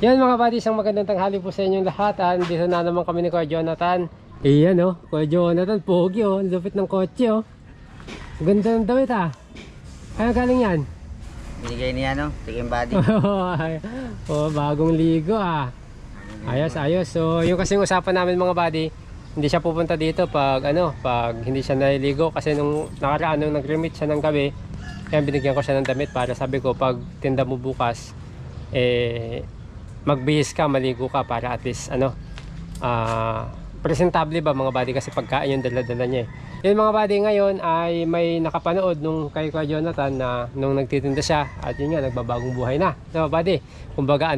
Yan mga buddy, isang magandang tanghali po sa inyong lahat. Dito na naman kami ni Kuya Jonathan. Iyan oh, Kuya Jonathan, pogi oh, lupit ng kotse oh. Ganda ng damit ah. Ano galing yan? Binigay niya no, chicken body. Oh, bagong ligo ah. Ayos, ayos. So, yung kasing usapan namin mga buddy, hindi siya pupunta dito pag hindi siya naliligo kasi nung nakaraan nung nag-remit siya ng gabi, kaya binigyan ko siya ng damit para sabi ko pag tinda mo bukas magbihis ka, maligo ka para at least presentable ba mga buddy kasi pagkain yung dala-dala niya Yun mga buddy, ngayon ay may nakapanood nung kay Kuya Jonathan na nung nagtitinda siya at yun nga nagbabagong buhay na. So buddy, kumbaga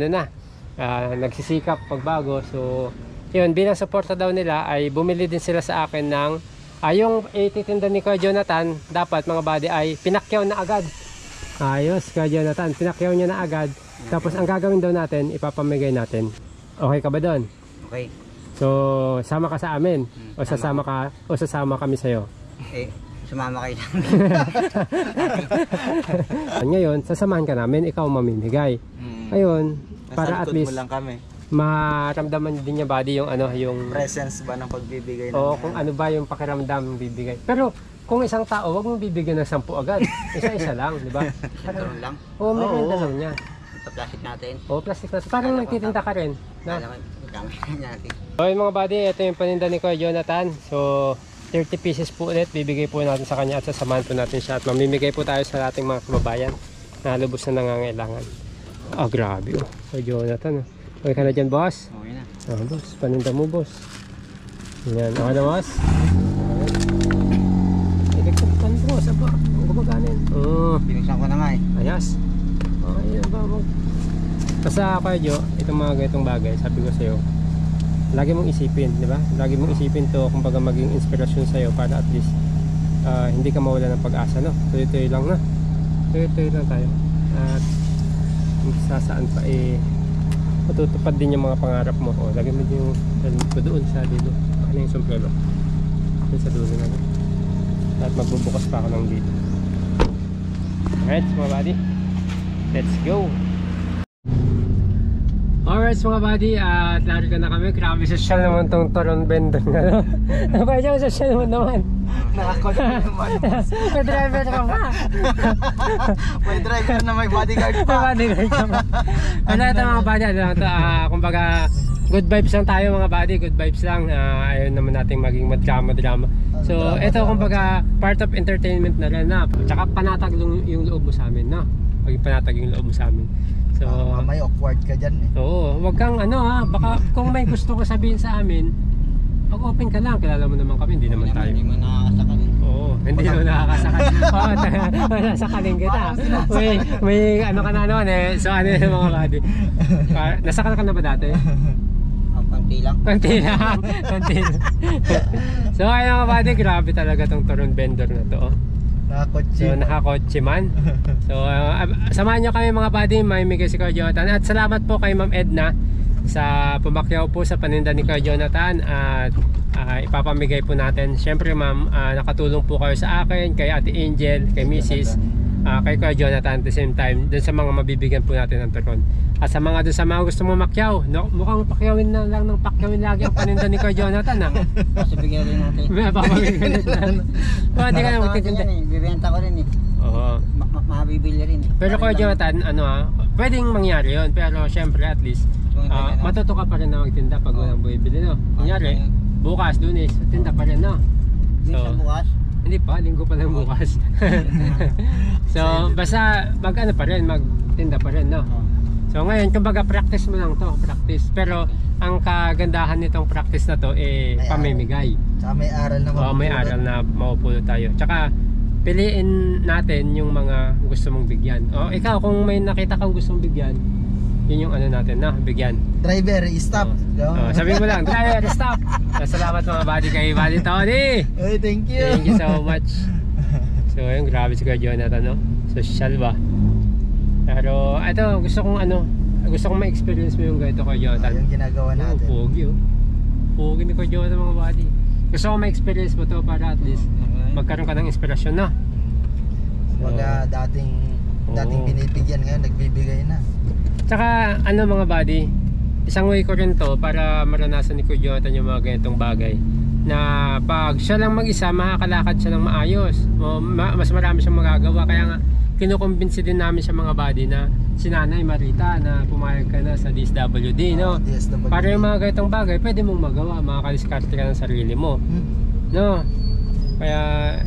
nagsisikap pagbago. So yun, bilang suporta daw nila ay bumili din sila sa akin ng yung ititinda ni Kuya Jonathan, dapat mga buddy ay pinakyaw na agad. Ayos, Kuya Jonathan, pinakyaw niya na agad. Tapos ang gagawin daw natin, ipapamigay natin. Okay ka ba doon? Okay. So, sama ka sa amin o sasama kami sa iyo? Sumama kayo lang. Ngayon, sasamahan ka namin, ikaw mamimigay. Ngayon, para at least lang kami. maramdaman din niya buddy yung Presence ba ng pagbibigay ng kung ano ba yung pakiramdam bibigay. Pero kung isang tao, wag mong bibigyan ng 10 agad. Isa-isa lang, di ba? Ito lang. Meron dalaw niya. Ito plastic natin. Plastic natin. Parang nagtitinda ka rin. Alam mo, gamit natin. So mga buddy, ito yung paninda ni Kuya Jonathan. So 30 pieces po ulit, bibigay po natin sa kanya at sasamahan po natin siya. At mamimigay po tayo sa ating mga kababayan na lubos na nangangailangan. Grabe oh. Kuya Jonathan oh. Okay ka na dyan, boss? Okay na. Boss, paninda mo, boss. Yan, okay na, boss? Electric po, saba. Ang gumaganin. Binuksan ko na nga Ayos. Okay, babag. Basta Kuya Jo, itong mga ganitong bagay, sabi ko sa'yo, lagi mong isipin, di ba? Lagi mong isipin to, kumbaga maging inspirasyon sa'yo para at least hindi ka mawala ng pag-asa, no? Tuloy-tuloy lang na. Tuloy-tuloy lang tayo. At sasaan pa matutupad din yung mga pangarap mo. Lagi mo yung helmet ko doon sa dito. Ano yung sombrero? Doon sa dulo na. At magbubukas pa ako ng dito. Alright mga buddy, let's go! Alright mga buddy, at narito na kami. Grabe social naman tong Toron Bender na Kaya dyan social naman Nakakontrol naman. May driver ka pa. May driver na may bodyguard pa. May bodyguard ka pa. Ano ito mga buddy, kumbaga good vibes lang tayo mga buddy. Good vibes lang, ayaw naman nating maging drama. So ito kumbaga part of entertainment na rin na. Tsaka panatag yung loob mo sa amin, no? Maging panatag yung loob mo sa amin. So may awkward ka dyan Oo, wag kang baka kung may gusto ko sabihin sa amin, mag-open ka lang, kilala mo naman kami, hindi naman tayo. Hindi mo nakakasakal. Oo, hindi mo nakakasakal. Nasakaling kita. May ano ka na naman So ano yung mga buddy? Nasakal ka na ba dati? Panti lang. Panti lang. So ayun mga buddy, grabe talaga tong Toron Bender na to. Nakakotse. So nakakotse man. So samahan nyo kami mga buddy, may migay si Kuya Jonathan. At salamat po kay Ma'am Edna sa pumakyaw po sa paninda ni Kuya Jonathan. At ipapamigay po natin. Siyempre ma'am, nakatulong po kayo sa akin, kay Ate Angel, kay Mrs. Kay Kuya Jonathan at the same time dun sa mga mabibigyan po natin ng Toron. At sa mga gusto mo makyaw, mukhang pakyawin na lang ng pakyawin lagi ang paninda ni Kuya Jonathan Kasi bigyan rin natin. Papamigay natin. Hindi ka na magtitinda. Bibenta ko rin Oo. Mabibili rin Pero Kuya Jonathan, pwedeng mangyari yun. Pero syempre at least matuto ka pa rin na magtinda pag walang bumibili, no? Kunyari, bukas, Lunes, tinda pa rin, no? So, bukas? Hindi pa, linggo pa lang bukas. So, basta pa rin, magtinda pa rin, no? So ngayon, kumbaga practice mo lang to, practice. Pero ang kagandahan nitong practice na to pamimigay. Tsaka may aral na mapupulot. May aral na mapupulot tayo. Tsaka piliin natin yung mga gusto mong bigyan. Ikaw, kung may nakita kang gustong bigyan, yun yung natin na bigyan. Driver, stop. Sabihin mo lang, driver, stop. Salamat mga buddy kay Buddy Tony. Hey, thank you. Thank you so much. So ayun, grabe si Kuya Jonathan, no? Social ba? Pero ito, gusto kong ma-experience mo yung ganito Kuya Jonathan. Yung ginagawa natin. Pogi Pogi ni Kuya Jonathan mga buddy. Gusto kong ma-experience mo to para at least magkaroon ka ng inspirasyon na. Dating binibigyan ngayon, nagbibigay na. Tsaka ano mga buddy, isang way ko rin to para maranasan ni Kuya Jonathan yung mga ganitong bagay, na pag siya lang mag-isa makakalakad siya ng maayos, mas marami siyang magagawa. Kaya nga kinukumbinsi din namin sa mga buddy na si Nanay Marita na pumayag ka na sa DSWD, no? DSWD. Para yung mga ganitong bagay pwede mong magawa, makakadiskarte ka ng sarili mo, no? Kaya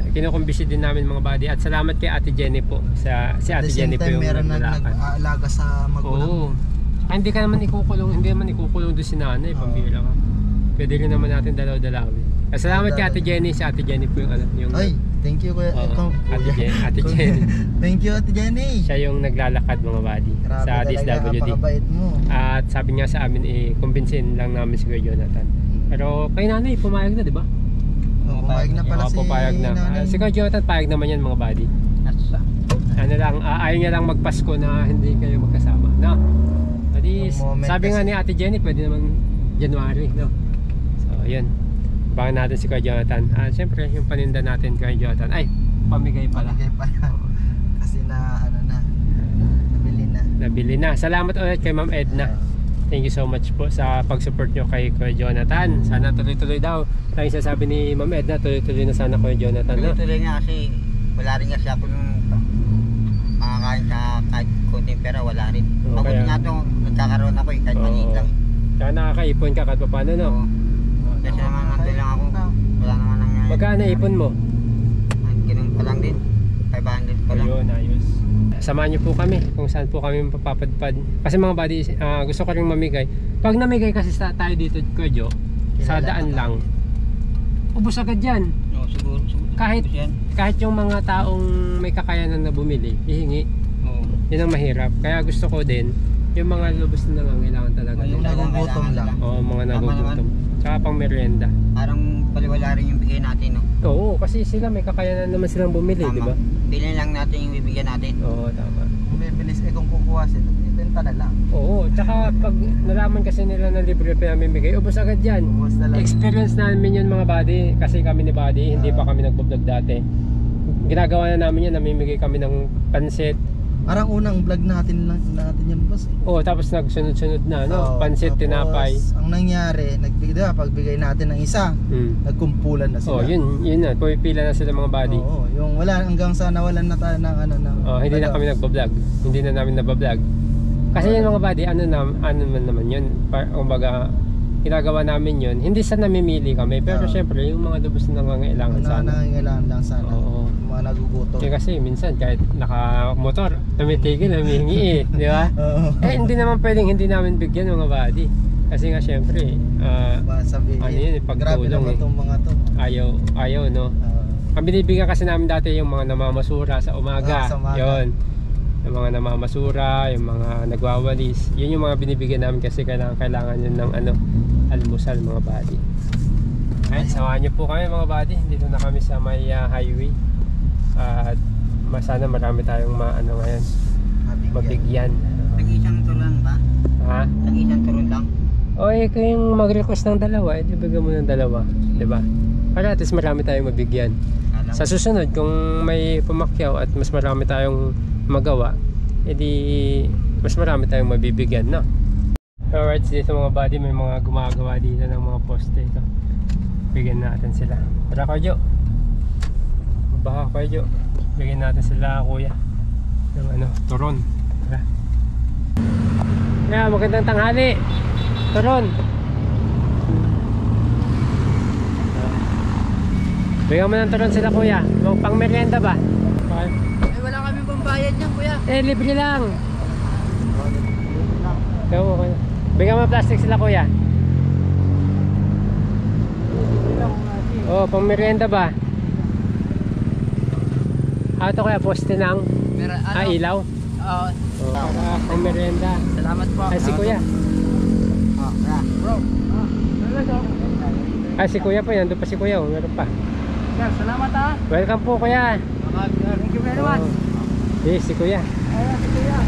kinukumbinsi din namin mga buddy. At salamat kay Ate Jenny po, si Ate Jenny po yung meron na naglalakad. nag-aalaga sa magulang. Oo. Hindi ka naman ikukulong, hindi naman ikukulong doon si Nanay, pambira ka. Pwede rin naman natin dalaw-dalawin. Kaya salamat kay Ate Jenny, si Ate Jenny po yung Ay, thank you kuya. Oo, Ate Jenny. Thank you Ate Jenny. Siya yung naglalakad mga buddy Grabe sa talaga, DSWD. napakabait mo. At sabi nga sa amin, kumbinsin lang namin si Kuya Jonathan. Pero kay Nanay, pumayag na, di ba? Oh, pumayag na pala Oo, si pumayag na. Nanay. Si Kuya Jonathan, payag naman yan mga buddy. Nasa. Ano lang, ayaw niya lang magpasko na hindi kayo magkasama, no? Adi, Yung moment sabi nga kasi. ni Ate Jenny, pwede naman January, no? So, yun. Abangan natin si Kuya Jonathan. Siyempre, yung paninda natin Kuya Jonathan. Ay, pamigay pala. Pamigay pala. Kasi na, ano na, nabili na. Nabili na. Salamat ulit kay Ma'am Edna. Thank you so much po sa pag-support nyo kay Kuya Jonathan. Sana tuloy-tuloy daw. Tayong sasabi ni Ma'am Edna, tuloy-tuloy na sana Kuya Jonathan, no? Tuloy-tuloy nga kasi wala rin kasi ako nung makakain sa kahit konting pera, wala rin. Oo, Pagod kaya- nga ito, nagkakaroon ako kahit Oo. maliit lang. Kaya nakakaipon ka kahit paano, no? Oo. Kasi naman nandun lang ako, wala naman nangyari. Magkano ipon mo? Ganun pa lang din, 500 pa lang. Ayun, ayos. Samahan niyo po kami kung saan po kami mapapadpad. Kasi mga buddy, gusto ko rin mamigay. Pag namigay kasi tayo dito, Kuya Jo, sa Kilala daan ka lang, ubos agad yan. Oo, siguro. Kahit- Tapos yan. Kahit yung mga taong may kakayanan na bumili, ihingi. Oo. Yun ang mahirap. Kaya gusto ko din, yung mga lubos na nangangailangan talaga. Ayun Yung lang ang nagugutom kailangan lang. nila. Oo, mga Tama nagugutom. Tsaka pang merienda. Parang baliwala rin yung bigay natin, no? Oo, kasi sila may kakayanan naman silang bumili, di ba? Bilhin lang natin yung bibigyan natin. Oo, tama. Kung bibilis kung kukuha sila, ibenta na lang. Oo, tsaka pag nalaman kasi nila na libre pinamimigay, ubos agad yan. Buwas na lang. Experience namin yun mga buddy, kasi kami ni buddy, hindi pa kami nagbo-vlog dati. Ginagawa na namin yun, namimigay kami ng pansit. Parang unang vlog natin yan boss. Oo, tapos nagsunod-sunod na, no? Oo, Pansit, tapos, tinapay. Ang nangyari, diba, pagbigay natin ng isa, nagkumpulan na Oh, sila. yun na, pumipila na sila mga buddy. Oo, yung wala hanggang sa nawalan na tayo ng ano ng. Oh, hindi na kami nagbo-vlog. Hindi na namin nabablog. Kasi yun mga buddy, ano man naman yun. Kumbaga, ginagawa namin yun. Hindi sa namimili kami, pero syempre, yung mga lubos na nangangailangan sana. Nangangailangan lang sana. Oo. Yung mga nagugutom. Kasi minsan, kahit naka-motor, tumitigil, humihingi di ba? Oo. Hindi naman pwedeng hindi namin bigyan mga buddy. Kasi nga syempre, Sabihin, ano yun, grabe pagtulong naman eh. tong mga to. ayaw, no? Ang binibigyan kasi namin dati yung mga namamasura sa umaga. Sa umaga. Yun. Yung mga namamasura, yung mga nagwawalis. Yun yung mga binibigyan namin kasi kailangan yun ng almusal mga buddy. Ay, samahan niyo po kami mga buddy. Dito na kami sa may highway. At sana marami tayong ngayon, mabigyan. Tag-isang turon ba? Ha? Tag-isang turon lang. O kung yung mag-request ng dalawa, bigyan mo ng dalawa. Diba? Para at least marami tayong mabigyan. Sa susunod, kung may pumakyaw at mas marami tayong magawa, edi mas marami tayong mabibigyan, no? Alright, dito mga buddy, may mga gumagawa dito ng mga poste ito. Bigyan natin sila. Tara Kuya, baka Kuya, bigyan natin sila kuya ng turon. Tara. Yeah, magandang tanghali. Turon. Bigyan mo ng turon sila kuya. Pang merienda ba? Okay. Ay, wala kami pambayad niyan, kuya. Libre lang. Ikaw mo kuya. Bigyan mo ng plastic sila kuya. Oh, pang merienda ba? Ito kuya, poste ng ilaw. Oo. Oh, para pang merienda. Salamat po. Ay, si kuya. Bro. Ay, si kuya po. Nandun pa si kuya. Oh, meron pa. Sir, salamat ha. Welcome po kuya. Thank you very much. Yes, si kuya. Ayan, si kuya.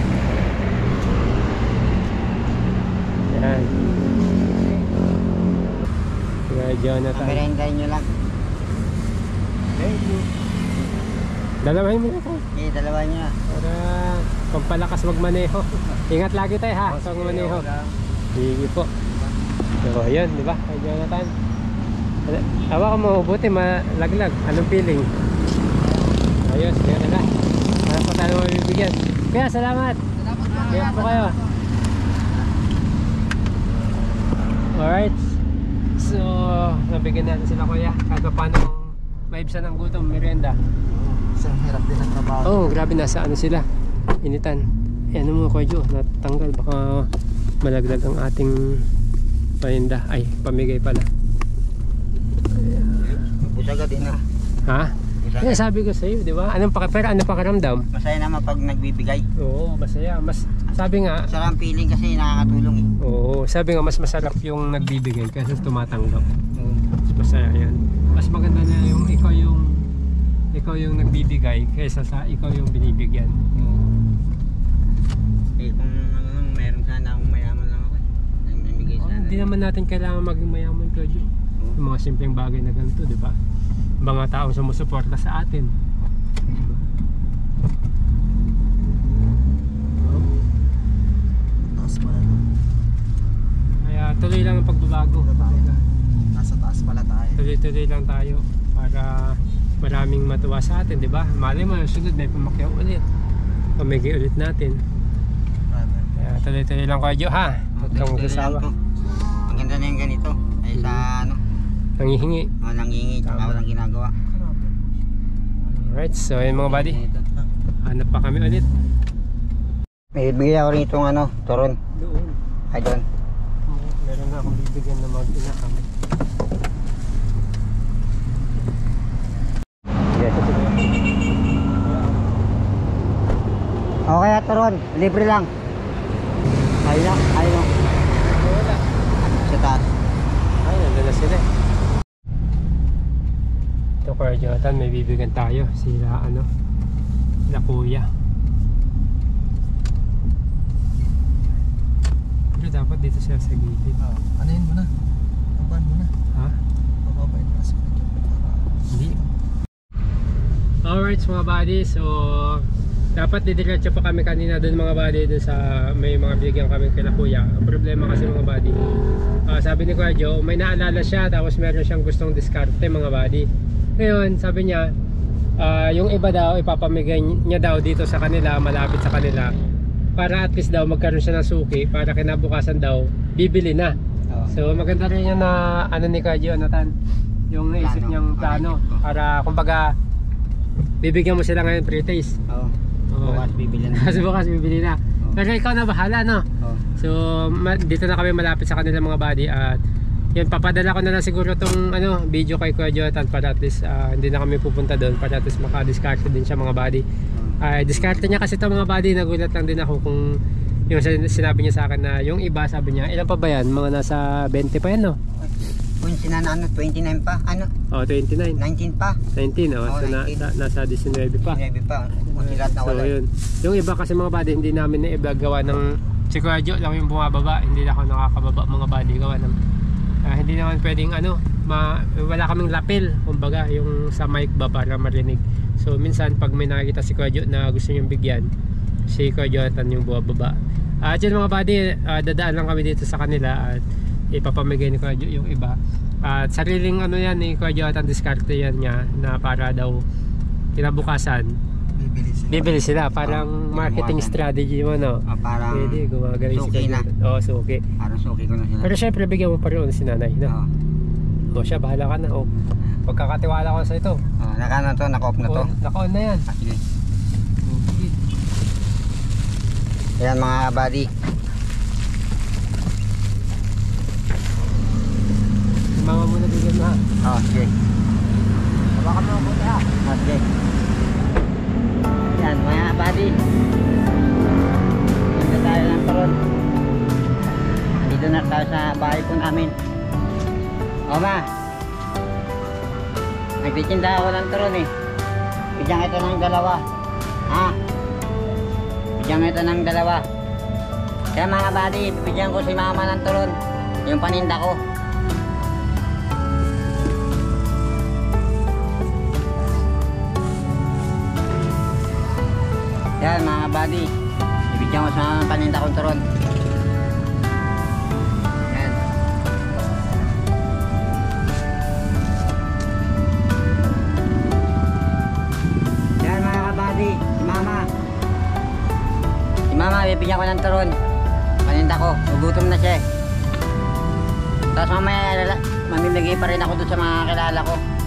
Yan. Kuya Jonathan. Merendahin nyo lang. Thank you. Dalawahin mo na tayo. Eh, dalawa niya. Para pampalakas magmaneho. Ingat lagi tayo ha, sa maneho. Sige po. So, ayun, di ba? Kay Jonathan. Hawa ka mo, buti malaglag. Anong feeling? Ayos, yan na. Para po tayo mabibigyan. Kaya, salamat. Kaya po kayo. Alright. So, nabigyan natin sila kuya. Kahit pa paano maibsan ng gutom, merienda. Isang hirap din ang trabaho. Oh, grabe, nasa ano sila. Initan. Ano mo kuya Jo, natanggal. Baka malaglag ang ating paninda. Ay, pamigay pala. Busaga din na. Ha? Busaga. Kaya sabi ko sa'yo, di ba? Anong pakiramdam? Masaya naman pag nagbibigay. Oo, masaya. Mas, sabi nga, Sarang feeling kasi nakakatulong eh. oo, sabi nga, mas masarap yung nagbibigay kaysa tumatanggap. Mas masaya yan. Mas maganda na yung ikaw yung nagbibigay kaysa sa ikaw yung binibigyan. Eh kung meron sana akong mayaman lang ako. Namimigay sana. Hindi naman natin kailangan maging mayaman ko, Jo. Yung mga simpleng bagay na ganito, di ba? Mga taong sumusuporta sa atin. Diba? Taas pala na. Kaya tuloy lang ang pagbabago. Nasa taas pala tayo. Tuloy-tuloy lang tayo para maraming matuwa sa atin, di ba? Malay mo, sunod may pumakyaw ulit. Pamigay ulit natin. Kaya tuloy-tuloy lang kayo, ha? Huwag kang magsasawa. Ang ganda na yung ganito. Ay sa ano, Nangihingi. nangingi, tsaka walang ginagawa. Alright, so yun mga buddy. Hanap pa kami ulit. May bigay ako rin itong ano, turon. Doon. Ay doon. Meron na akong bibigyan na mag-inakam. Yes. Okay, turon. Libre lang. Ayun lang, ayun lang. Wala. Sa taas. Ay, nandun na sila. Ito Kuya Jonathan, may bibigyan tayo. Sila ano, sila kuya. Pero dapat dito siya sa gilid. Ano yun muna? Paban muna. Ha? Pababain mo na sa kanya. Hindi. Alright mga buddy, so dapat didiretso pa kami kanina doon mga buddy, doon sa may mga bigyan kami kila kuya. Ang problema kasi mga buddy, sabi ni Kuya Joe, may naalala siya tapos meron siyang gustong diskarte mga buddy. Ngayon sabi niya, yung iba daw ipapamigay niya daw dito sa kanila, malapit sa kanila, para at least daw magkaroon siya ng suki, para kinabukasan daw bibili na. So maganda rin yan na ano ni Kuya Jonathan, yung naisip niyang plano, para kumbaga bibigyan mo sila ngayon pre-taste. Oo. Bukas bibili na. Kasi bukas bibili na. Pero ikaw na bahala, no? So dito na kami malapit sa kanila mga buddy, at yun, papadala ko na lang siguro tong ano, video kay Kuya Jonathan para at least hindi na kami pupunta doon, para at least maka-discard din siya mga buddy. Discard niya kasi ito mga buddy, nagulat lang din ako kung yung sinabi niya sa akin na yung iba, sabi niya, ilan pa ba yan? Mga nasa 20 pa yan, no? Kung sinana ano, 29 pa, ano? Oh, 29. 19 pa. 19, oh. Oh, So 19. nasa 19 pa. 19 pa. Kung silat na So wala. yun. Yung iba kasi mga buddy, hindi namin na-gawa ng si Kuya Jo lang yung bumababa, hindi na ako nakakababa mga buddy, gawa ng hindi naman pwedeng ano, wala kaming lapel, kumbaga yung sa mic ba para marinig. So minsan pag may nakikita si Kuya Jo na gusto niyong bigyan, si Kuya Jonathan yung bumababa. At yun mga buddy, dadaan lang kami dito sa kanila at ipapamigay ni Kuya Jo yung iba. At sariling ano yan ni Kuya Jonathan, diskarte yan niya na para daw kinabukasan bibili sila, parang marketing strategy mo, no? Parang pwede, gumagaling si suki Kuya na. Jonathan. Oo, suki. Parang suki ko na sila. Pero syempre bigyan mo pa rin si nanay, no? Oo. O siya, bahala ka na. O, pagkakatiwala ko sa ito. Naka-ano to, naka-off na to. Naka-on na yan. Sige. Ayan mga buddy. Mama mo na bigyan mo, ha? Sige. Hawakan mo ako, ha? Sige. Ayan mga buddy. Dito tayo ng turon. Dito na tayo sa bahay po namin. O ma, nagtitinda ako ng turon eh. Bigyan ito ng dalawa. Ha? Bigyan ito ng dalawa. Kaya mga buddy, bibigyan ko si mama ng turon. Yung paninda ko. Yan mga buddy. Ibigyan ko sa mga paninda kong turon. Yan. Yan mga kabady. Si Mama. Si Mama, bibigyan ko ng turon. Paninda ko. Nagutom na siya eh. Tapos mamaya mamimigay pa rin ako doon sa mga kilala ko.